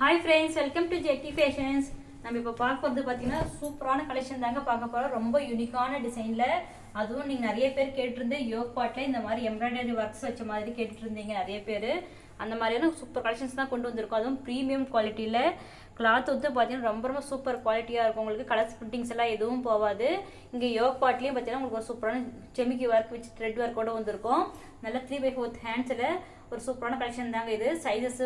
Hi friends, welcome to JT Fashions. நம்ம இப்போ பார்க்க போகிறது பார்த்தீங்கன்னா சூப்பரான கலெக்ஷன் தாங்க பார்க்க போகிறோம். ரொம்ப யூனிக்கான டிசைனில், அதுவும் நீங்கள் நிறைய பேர் கேட்டிருந்த யோக் பாட்டில் இந்த மாதிரி எம்ப்ராய்டரி ஒர்க்ஸ் வச்ச மாதிரி கேட்டுட்டு இருந்தீங்க நிறைய பேர். அந்த மாதிரியான சூப்பர் கலெக்ஷன்ஸ் தான் கொண்டு வந்திருக்கோம். அதுவும் ப்ரீமியம் குவாலிட்டியில் கிளாத் வந்து பார்த்தீங்கன்னா ரொம்ப சூப்பர் குவாலிட்டியாக இருக்கும். உங்களுக்கு கலர்ஸ் பிரிண்டிங்ஸ் எல்லாம் எதுவும் போகாது. இங்கே யோக் பாட்லேயும் பார்த்தீங்கன்னா உங்களுக்கு ஒரு சூப்பரான செமிக்கி ஒர்க் வச்சு த்ரெட் ஒர்க்கோட வந்திருக்கும். நல்ல 3/4 ஹேண்ட்ஸில் ஒரு சூப்பரான கலெக்ஷன் தாங்க இது. சைஸஸ்,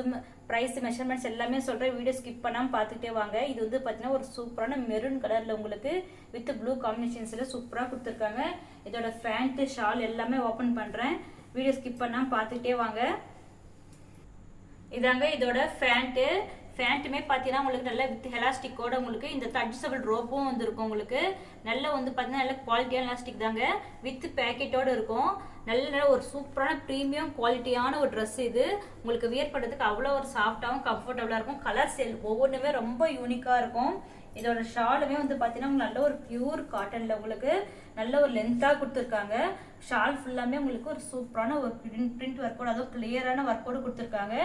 ப்ரைஸ், மெஷர்மெண்ட்ஸ் எல்லாமே சொல்கிறேன். வீடியோ ஸ்கிப் பண்ணாமல் பார்த்துட்டே வாங்க. இது வந்து பார்த்தீங்கன்னா ஒரு சூப்பரான மெரூன் கலரில் உங்களுக்கு வித் ப்ளூ காம்பினேஷன்ஸில் சூப்பராக கொடுத்துருக்காங்க. இதோட ஃபேண்ட்டு, ஷால் எல்லாமே ஓப்பன் பண்ணுறேன். வீடியோ ஸ்கிப் பண்ணாமல் பார்த்துட்டே வாங்க. இதாங்க இதோட ஃபேண்ட்டுமே பார்த்தீங்கன்னா உங்களுக்கு நல்ல வித் எலாஸ்டிக்கோட உங்களுக்கு இந்த அட்ஜஸ்டபிள் ரோப்பும் வந்துருக்கும். உங்களுக்கு நல்ல வந்து பார்த்தீங்கன்னா நல்ல குவாலிட்டியான எலாஸ்டிக் தாங்க, வித் பேக்கெட்டோடு இருக்கும். நல்ல ஒரு சூப்பரான ப்ரீமியம் குவாலிட்டியான ஒரு ட்ரெஸ் இது. உங்களுக்கு வியர் பண்ணுறதுக்கு அவ்வளோ ஒரு சாஃப்டாகவும் கம்ஃபர்டபுளாக இருக்கும். கலர்ஸ் ஒவ்வொன்றுமே ரொம்ப யூனிக்காக இருக்கும். இதோட ஷாலுமே வந்து பார்த்தீங்கன்னா நல்ல ஒரு பியூர் காட்டனில் உங்களுக்கு நல்ல ஒரு லென்த்தாக கொடுத்துருக்காங்க. ஷால் ஃபுல்லாமே உங்களுக்கு ஒரு சூப்பரான ஒரு பிரிண்ட் ஒர்க்கோட, அதுவும் கிளியரான ஒர்க்கோடு கொடுத்துருக்காங்க.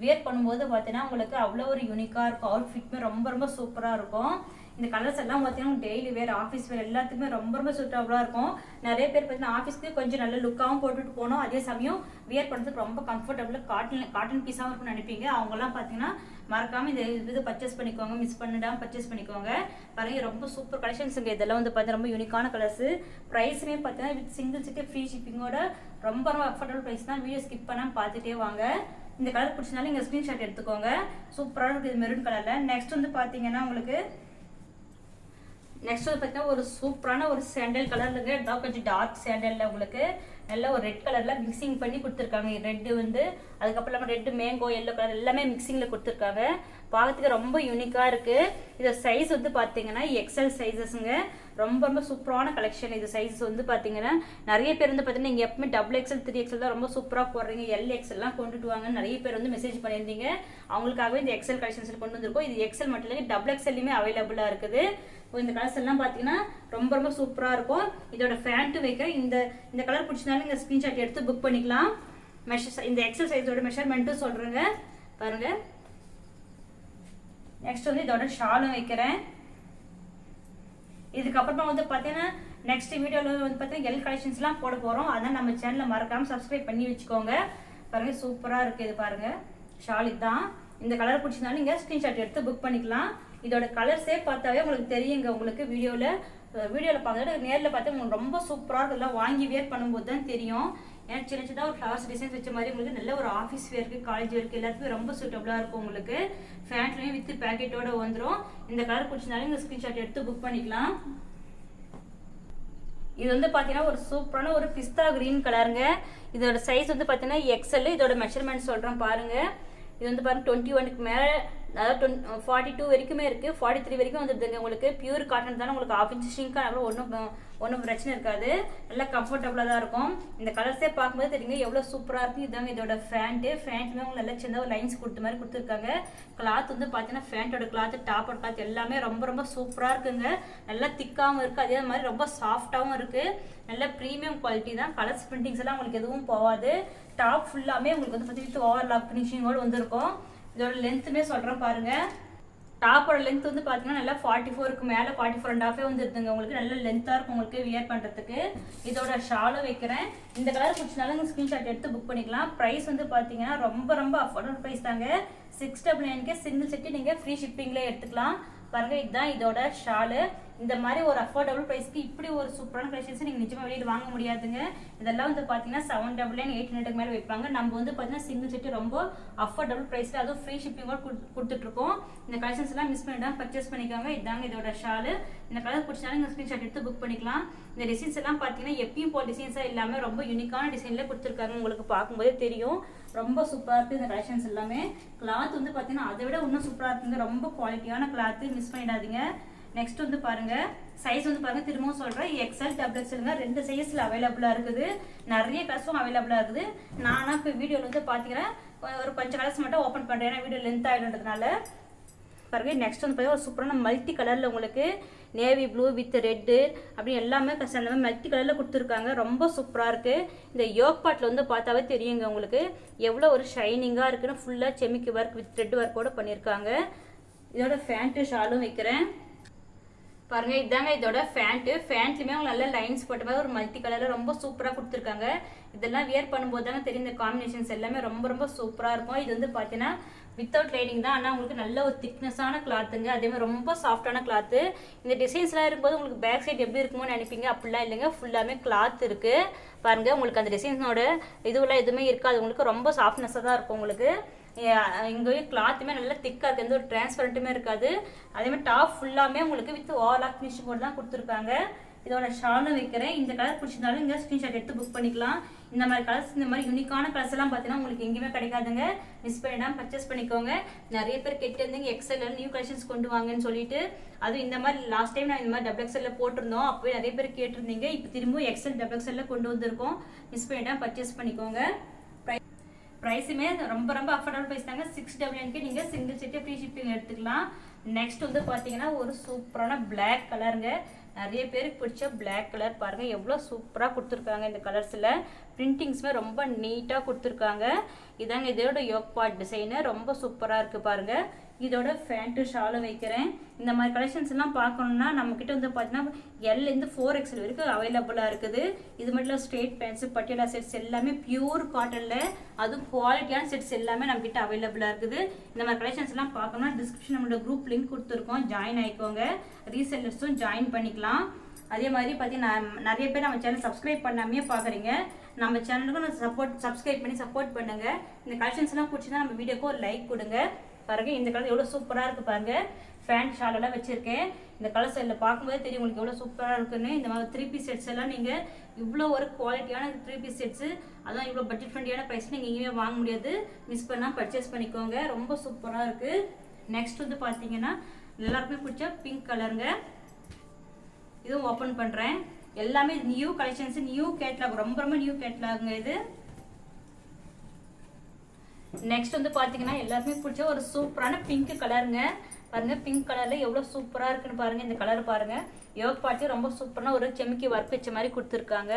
வியர் பண்ணும்போது பார்த்தீங்கன்னா உங்களுக்கு அவ்வளோ ஒரு யூனிக்காக இருக்கும். அவுட்ஃபிட்மே ரொம்ப சூப்பராக இருக்கும். இந்த கலர்ஸ் எல்லாம் பார்த்தீங்கன்னா டெய்லி வேர், ஆஃபீஸ் வேர் எல்லாத்துக்குமே ரொம்ப சூட்டபுளாக இருக்கும். நிறைய பேர் பார்த்தீங்கன்னா ஆஃபீஸ்க்கு கொஞ்சம் நல்ல லுக்காகவும் போட்டுட்டு போனோம், அதே சமயம் வியர் பண்ணுறதுக்கு ரொம்ப கம்ஃபர்டபுளாக காட்டன் பீஸாகவும் இருக்கும்னு நினைப்பீங்க. அவங்கெல்லாம் பார்த்தீங்கன்னா மறக்காமல் இந்த இது பர்ச்சேஸ் பண்ணிக்கோங்க, மிஸ் பண்ணிடாமல் பர்ச்சேஸ் பண்ணிக்கோங்க. பாருங்க ரொம்ப சூப்பர் கலெக்ஷன்ஸுங்க. இதெல்லாம் வந்து பார்த்தீங்கன்னா ரொம்ப யூனிக்கான கலர்ஸ். ப்ரைஸுமே பார்த்தீங்கன்னா வித் சிங்கிள் சிட்டி ஃப்ரீ ஷிப்பிங்கோட ரொம்ப அஃபோர்டபுள் ப்ரைஸ் தான். வீடியோ ஸ்கிப் பண்ணாமல் பார்த்துட்டே வாங்க. இந்த கலர் பிடிச்சனாலும் இங்கே ஸ்க்ரீன்ஷாட் எடுத்துக்கோங்க. சூப்பராக இருக்குது மெரூன் கலரில். நெக்ஸ்ட் வந்து பார்த்தீங்கன்னா உங்களுக்கு பார்த்தீங்கன்னா ஒரு சூப்பரான ஒரு சாண்டல் கலர்லங்க, கொஞ்சம் டார்க் சாண்டல்ல உங்களுக்கு நல்ல ஒரு ரெட் கலர்ல மிக்சிங் பண்ணி கொடுத்துருக்காங்க. ரெட்டு வந்து அதுக்கப்புறம் ரெட்டு மேங்கோ எல்லோ கலர் எல்லாமே மிக்சிங்ல கொடுத்துருக்காங்க. பார்க்கறதுக்கு ரொம்ப யூனிக்கா இருக்கு. இது சைஸ் வந்து பாத்தீங்கன்னா எக்ஸல் சைஸஸ்ங்க. ரொம்ப சூப்பரான கலெக்ஷன். இது சைஸ் வந்து பாத்தீங்கன்னா நிறைய பேர் வந்து பாத்தீங்கன்னா நீங்க எப்பவுமே XXL 3XL தான் ரொம்ப சூப்பரா போடுறீங்க, LXL எல்லாம் கொண்டுட்டு வாங்க நிறைய பேர் வந்து மெசேஜ் பண்ணியிருந்தீங்க. அவங்களுக்காகவே இந்த எக்ஸல் கலெக்ஷன்ஸ் கொண்டு வந்திருக்கோம். இது எக்ஸல் மட்டும் இல்லை, XXLயுமே அவைலபிளா இருக்குது. இந்த கலர்ஸ் எல்லாம் பார்த்தீங்கன்னா ரொம்ப சூப்பராக இருக்கும். இதோட ஃபேண்ட்டு வைக்க இந்த கலர் பிடிச்சனாலும் இந்த ஸ்க்ரீன்ஷாட் எடுத்து புக் பண்ணிக்கலாம். இந்த எக்ஸல் சைஸோட மெஷர்மெண்ட்டும் சொல்கிறேங்க பாருங்க. நெக்ஸ்ட் வந்து இதோட ஷாலும் வைக்கிறேன். இதுக்கப்புறமா வந்து பார்த்தீங்கன்னா நெக்ஸ்ட் வீடியோவில் வந்து பார்த்தீங்கன்னா எல் கலெக்ஷன்ஸ்லாம் போட போகிறோம். அதனால் நம்ம சேனலில் மறக்காமல் சப்ஸ்கிரைப் பண்ணி வச்சுக்கோங்க. பாருங்கள் சூப்பராக இருக்குது. இது பாருங்கள் ஷால் இதுதான். இந்த கலர் பிடிச்சனாலும் நீங்கள் ஸ்க்ரீன்ஷாட் எடுத்து புக் பண்ணிக்கலாம். இதோட கலர்ஸே பார்த்தாவே உங்களுக்கு தெரியுங்க. உங்களுக்கு வீடியோவில் பார்த்துட்டு நேரில் பார்த்து உங்களுக்கு ரொம்ப சூப்பராக இதெல்லாம் வாங்கி வேர் பண்ணும்போது தான் தெரியும். ஏன்னா சின்னதாக ஒரு ஃப்ளவர்ஸ் டிசைன்ஸ் வச்ச மாதிரி உங்களுக்கு நல்ல ஒரு ஆஃபீஸ் வேருக்கு, காலேஜ் வேருக்கு எல்லாத்துக்குமே ரொம்ப சூட்டபுளாக இருக்கும். உங்களுக்கு ஃபேண்ட்லேயும் வித் பேக்கெட்டோட வந்துடும். இந்த கலர் பிடிச்சனாலும் இந்த ஸ்க்ரீன்ஷாட் எடுத்து புக் பண்ணிக்கலாம். இது வந்து பார்த்தீங்கன்னா ஒரு சூப்பரான ஒரு பிஸ்தா கிரீன் கலருங்க. இதோட சைஸ் வந்து பார்த்தீங்கன்னா XL. இதோட மெஷர்மெண்ட் சொல்கிறேன் பாருங்க. இது வந்து பாருங்க 21க்கு மேலே, அதாவது 42 வரைக்குமே இருக்குது, 43 வரைக்கும் வந்துடுதுங்க. உங்களுக்கு பியூர் காட்டன் தானே, உங்களுக்கு 1/2 இன்ச் ஷ்ரிங்காக ஒன்றும் பிரச்சனை இருக்காது. நல்லா கம்ஃபர்டபுளாக தான் இருக்கும். இந்த கலர்ஸே பார்க்கும்போது தெரியுங்க எவ்வளோ சூப்பராக இருக்குது. இதாங்க இதோட ஃபேண்ட்டுமே உங்களுக்கு நல்லா சின்ன லைன்ஸ் கொடுத்த மாதிரி கொடுத்துருக்காங்க. கிளாத் வந்து பார்த்தீங்கன்னா ஃபேண்ட்டோட கிளாத், டாப்போட கிளாத் எல்லாமே ரொம்ப சூப்பராக இருக்குங்க. நல்லா திக்காகவும் இருக்குது, அதே மாதிரி ரொம்ப சாஃப்டாகவும் இருக்குது. நல்ல ப்ரீமியம் குவாலிட்டி தான். கலர்ஸ் பிரிண்டிங்ஸ் எல்லாம் உங்களுக்கு எதுவும் போகாது. டாப் ஃபுல்லாமே உங்களுக்கு வந்து பார்த்தீங்கன்னா ஓவர்லாக் ஃபினிஷிங்கோடு வந்திருக்கும். இதோட லென்த்துமே சொல்கிறேன் பாருங்க. டாப்போட லென்த் வந்து பார்த்தீங்கன்னா நல்லா 44க்கு மேலே 44.5 வந்துருதுங்க. உங்களுக்கு நல்ல லென்த்தாக இருக்கும் உங்களுக்கு வியர் பண்ணுறதுக்கு. இதோட ஷாலும் வைக்கிறேன். இந்த கலர் பிடிச்சனாலும் ஸ்க்ரீன்ஷாட் எடுத்து புக் பண்ணிக்கலாம். ப்ரைஸ் வந்து பார்த்தீங்கன்னா ரொம்ப அஃபோர்டபுள் ப்ரைஸ் தாங்க. 699க்கு சிங்கிள் செட்டு நீங்கள் ஃப்ரீ ஷிப்பிங்லேயே எடுத்துக்கலாம். பாருங்க இதுதான் இதோட ஷாலு. இந்த மாதிரி ஒரு அஃபோர்டபுள் ப்ரைஸ்க்கு இப்படி ஒரு சூப்பரான கலெக்ஷன்ஸ் நீங்கள் நிச்சயமாக வெளியில் வாங்க முடியாதுங்க. இதெல்லாம் வந்து பார்த்தீங்கன்னா 799 800க்கு மேலே வைப்பாங்க. நம்ம வந்து பார்த்தீங்கன்னா சிங்கிள் செட்டு ரொம்ப அஃபோர்டபுள் ப்ரைஸில், அதுவும் ஃப்ரீ ஷிப்பிங்கோட கொடுத்துட்ருக்கோம். இந்த கலெக்ஷன்ஸ் எல்லாம் மிஸ் பண்ணிடாம பர்ச்சேஸ் பண்ணிக்கோங்க. இதாங்க இதோட ஷாலு. இந்த கலர் பிடிச்சாலும் இந்த ஸ்க்ரீன்ஷாட் எடுத்து புக் பண்ணிக்கலாம். இந்த டிசைன்ஸ் எல்லாம் பார்த்தீங்கன்னா எப்பயும் போல் டிசைன்ஸாக இல்லாமல் ரொம்ப யூனிக்கான டிசைனில் கொடுத்துருக்காங்க. உங்களுக்கு பார்க்கும்போதே தெரியும் ரொம்ப சூப்பராக இருக்குது இந்த கலெக்ஷன்ஸ் எல்லாமே. கிளாத் வந்து பார்த்தீங்கன்னா அதை விட இன்னும் சூப்பராக இருக்குங்க. ரொம்ப குவாலிட்டியான கிளாத்து, மிஸ் பண்ணிடாதீங்க. நெக்ஸ்ட் வந்து பாருங்க சைஸ் வந்து பாருங்க, திரும்பவும் சொல்றேன் XL XXLங்க. 2 சைஸ்ல அவைலபிளா இருக்குது. நிறைய கலர்ஸும் அவைலபிளா இருக்குது. நானா இப்போ வீடியோவில் வந்து பாத்தீங்கன்னா ஒரு கொஞ்சம் கலர்ஸ் மட்டும் ஓப்பன் பண்றேன், ஏன்னா வீடியோ லென்த் ஆயிடுறதுனால. பாருங்க. நெக்ஸ்ட் வந்து பார்த்தீங்கன்னா ஒரு சூப்பரான மல்டி கலரில் உங்களுக்கு நேவி ப்ளூ வித் ரெட்டு அப்படி எல்லாமே அந்த மாதிரி மல்டி கலரில் கொடுத்துருக்காங்க. ரொம்ப சூப்பராக இருக்குது. இந்த யோக் பாட்டில் வந்து பார்த்தாவே தெரியுங்க உங்களுக்கு எவ்வளோ ஒரு ஷைனிங்காக இருக்குன்னு. ஃபுல்லாக செமிக்கி ஒர்க் வித் த்ரெட் ஒர்க்கோட பண்ணியிருக்காங்க. இதோட ஃபேண்ட்டு ஷாலும் வைக்கிறேன் பாருங்க. இதாங்க இதோட ஃபேண்ட்லையுமே அவங்க நல்ல லைன்ஸ் போட்ட மாதிரி ஒரு மல்டி கலரில் ரொம்ப சூப்பராக கொடுத்துருக்காங்க. இதெல்லாம் வியர் பண்ணும்போது தாங்க தெரியும் இந்த காம்பினேஷன்ஸ் எல்லாமே ரொம்ப ரொம்ப சூப்பராக இருக்கும். இது வந்து பார்த்தீங்கன்னா வித்தவுட் லைனிங் தான், ஆனால் உங்களுக்கு நல்ல ஒரு திக்னஸான கிளாத்துங்க. அதே மாதிரி ரொம்ப சாஃப்டான கிளாத்து. இந்த டிசைன்ஸ்லாம் இருக்கும்போது உங்களுக்கு பேக் சைடு எப்படி இருக்குமோ நினைப்பீங்க, அப்படிலாம் இல்லைங்க. ஃபுல்லாமே கிளாத் இருக்கு பாருங்க. உங்களுக்கு அந்த டிசைன்ஸோட இதுவெல்லாம் எதுவுமே இருக்காது. உங்களுக்கு ரொம்ப சாஃப்ட்னஸாக தான் இருக்கும். உங்களுக்கு இங்கே கிளாத்துமே நல்லா திக்காக இருக்குது, எந்த ஒரு டிரான்ஸ்பரண்ட்டுமே இருக்காது. அதேமாதிரி டாப் ஃபுல்லாமே உங்களுக்கு வித் ஓவர்லாக் ஃபினிஷிங் போர்டு தான் கொடுத்துருக்காங்க. இதோட ஷாலும் வைக்கிறேன். இந்த கலர் பிடிச்சிருந்தாலும் இங்கே ஸ்க்ரீன்ஷாட் எடுத்து புக் பண்ணிக்கலாம். இந்த மாதிரி கலர்ஸ், இந்த மாதிரி யூனிக்கான கலர்ஸ் எல்லாம் பார்த்தீங்கன்னா உங்களுக்கு எங்கேயுமே கிடைக்காதுங்க. மிஸ் பண்ணிடாமல் பர்ச்சேஸ் பண்ணிக்கோங்க. நிறைய பேர் கேட்டு இருந்தீங்க எக்ஸல் நியூ கலெக்ஷன்ஸ் கொண்டு வாங்கன்னு சொல்லிட்டு. அதுவும் இந்த மாதிரி லாஸ்ட் டைம் நான் இந்த மாதிரி டபுள் எக்ஸல்ல போட்டிருந்தோம். அப்போவே நிறைய பேர் கேட்டிருந்தீங்க. இப்போ திரும்பவும் எக்ஸல் டபுள் எக்ஸல்ல கொண்டு வந்திருக்கோம். மிஸ் பண்ணிடாமல் பர்ச்சேஸ் பண்ணிக்கோங்க. ப்ரைஸுமே ரொம்ப ரொம்ப அஃபோர்டபுள் ப்ரைஸ் தாங்க. 699க்கு நீங்கள் சிங்கிள் செட்டே ஃப்ரீ ஷிப்பிங் எடுத்துக்கலாம். நெக்ஸ்ட் வந்து பார்த்தீங்கன்னா ஒரு சூப்பரான பிளாக் கலருங்க. நிறைய பேருக்கு பிடிச்ச பிளாக் கலர் பாருங்க, எவ்வளோ சூப்பராக கொடுத்துருக்காங்க. இந்த கலர்ஸில் பிரிண்டிங்ஸுமே ரொம்ப நீட்டாக கொடுத்துருக்காங்க. இதாங்க இதோட யோக் பார்ட் டிசைனு ரொம்ப சூப்பராக இருக்குது பாருங்க. இதோட ஃபேண்ட்டு ஷாலும் வைக்கிறேன். இந்த மாதிரி கலெக்ஷன்ஸ் எல்லாம் பார்க்கணுன்னா நம்மக்கிட்ட வந்து பார்த்தீங்கன்னா L-லேருந்து 4XL வரைக்கும் அவைலபிளாக இருக்குது. இது மட்டும் ஸ்ட்ரெயிட் பேண்ட்ஸு பட்டியலா செட்ஸ் எல்லாமே பியூர் காட்டனில் அதுவும் குவாலிட்டியான செட்ஸ் எல்லாமே நம்மக்கிட்ட அவைலபிளாக இருக்குது. இந்த மாதிரி கலெக்ஷன்ஸ் எல்லாம் பார்க்கணும்னா டிஸ்கிரிப்ஷன் நம்மளோட குரூப் லிங்க் கொடுத்துருக்கோம், ஜாயின் ஆகிக்கோங்க. ரீசெல்லர்ஸும் ஜாயின் பண்ணிக்கலாம். அதே மாதிரி பார்த்தீங்கன்னா நிறைய பேர் நம்ம சேனல் சப்ஸ்கிரைப் பண்ணாமே பார்க்குறீங்க. நம்ம சேனலுக்கும் சப்ஸ்கிரைப் பண்ணி சப்போர்ட் பண்ணுங்க. இந்த கலெக்ஷன்ஸ் எல்லாம் பிடிச்சிருந்தா நம்ம வீடியோக்கு ஒரு லைக் கொடுங்க. பாருங்க இந்த கலர் எவ்வளோ சூப்பராக இருக்குது பாருங்க. ஃபேண்ட் ஷால் எல்லாம் வச்சிருக்கேன். இந்த கலர்ஸ் எல்லாம் பார்க்கும்போது தெரியும் உங்களுக்கு எவ்வளோ சூப்பராக இருக்குன்னு. இந்த மாதிரி 3 பீஸ் செட்ஸ் எல்லாம் நீங்கள் இவ்வளோ ஒரு குவாலிட்டியான 3 பீஸ் செட்ஸு, அதான் இவ்வளோ பட்ஜெட் ஃப்ரெண்ட்லியான ப்ரைஸ் நீங்கள் எங்கேயுமே வாங்க முடியாது. மிஸ் பண்ணால் பர்ச்சேஸ் பண்ணிக்கோங்க. ரொம்ப சூப்பராக இருக்குது. நெக்ஸ்ட் வந்து பார்த்தீங்கன்னா எல்லாருக்குமே பிடிச்ச பிங்க் கலருங்க. இதுவும் ஓப்பன் பண்ணுறேன். எல்லாமே நியூ கலெக்ஷன்ஸ், நியூ கேட்லாக், ரொம்ப ரொம்ப நியூ கேட்லாகுங்க இது. நெக்ஸ்ட் வந்து பார்த்தீங்கன்னா எல்லாருமே பிடிச்ச ஒரு சூப்பரான பிங்க் கலருங்க. பாருங்க பிங்க் கலர்ல எவ்வளோ சூப்பராக இருக்குன்னு பாருங்க. இந்த கலர் பாருங்க. யோக் பார்ட்டி ரொம்ப சூப்பரான ஒரு செமிக்கி ஒர்க் வச்ச மாதிரி கொடுத்துருக்காங்க.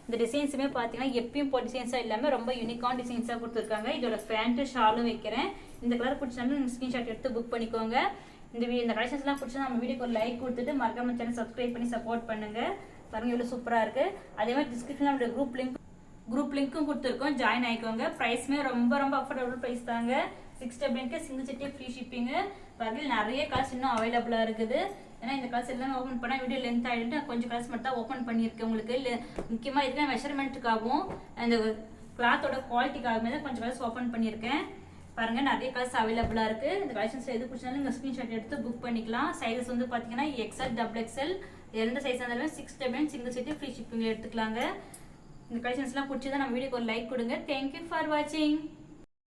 இந்த டிசைன்ஸுமே பார்த்தீங்கன்னா எப்பயும் போட்ட டிசைன்ஸாக இல்லாமல் ரொம்ப யூனிக்கான டிசைன்ஸாக கொடுத்துருக்காங்க. இதோட ஃபேண்ட்டு ஷாலும் வைக்கிறேன். இந்த கலர் பிடிச்சாலும் நீங்கள் ஸ்க்ரீன்ஷாட் எடுத்து புக் பண்ணிக்கோங்க. இந்த கலெக்ஷன்ஸ்லாம் பிடிச்சா நம்ம வீடியோக்கு ஒரு லைக் கொடுத்துட்டு மறக்காம சேனல் சப்ஸ்கிரைப் பண்ணி சப்போர்ட் பண்ணுங்க. பாருங்க எவ்வளோ சூப்பராக இருக்கு. அதே மாதிரி டிஸ்கிரிப்ஷனில் நம்மளுடைய குரூப் லிங்க்கும் கொடுத்துருக்கோம், ஜாயின் ஆகிக்கோங்க. ப்ரைஸுமே ரொம்ப ரொம்ப அஃபோர்டபுள் ப்ரைஸ் தாங்க. 699க்கு சிங்கிள் செட்டே ஃப்ரீ ஷிப்பிங்கு. பாருங்க நிறைய கலர்ஸ் இன்னும் அவைலபிளாக இருக்குது. ஏன்னா இந்த கலர்ஸ் எல்லாமே ஓப்பன் பண்ணால் வீடியோ லென்த் ஆகிட்டு கொஞ்சம் கலர்ஸ் மட்டும் தான் ஓப்பன் பண்ணியிருக்கேன். உங்களுக்கு முக்கியமாக இதுக்கு மெஷர்மெண்ட்டுக்காகவும் அந்த கிளாத்தோட குவாலிட்டிக்காகவே தான் கொஞ்சம் கலர்ஸ் ஓப்பன் பண்ணியிருக்கேன். பாருங்க நிறைய கலர்ஸ் அவைலபிளாக இருக்குது. இந்த கலெக்ஷன்ஸ் எது பிடிச்சாலும் நீங்கள் ஸ்க்ரீன்ஷாட் எடுத்து புக் பண்ணிக்கலாம். சைஸஸ் வந்து பார்த்தீங்கன்னா XL, XXL எந்த சைஸாக இருந்தாலும் 699 சிங்கிள் செட்டே ஃப்ரீ ஷிப்பிங்கில் எடுத்துக்கலாங்க. இந்த கலெக்ஷன்ஸ்லாம் பிடிச்சதா நம்ம வீடியோக்கு ஒரு லைக் கொடுங்க. தேங்க்யூ ஃபார் வாட்சிங்.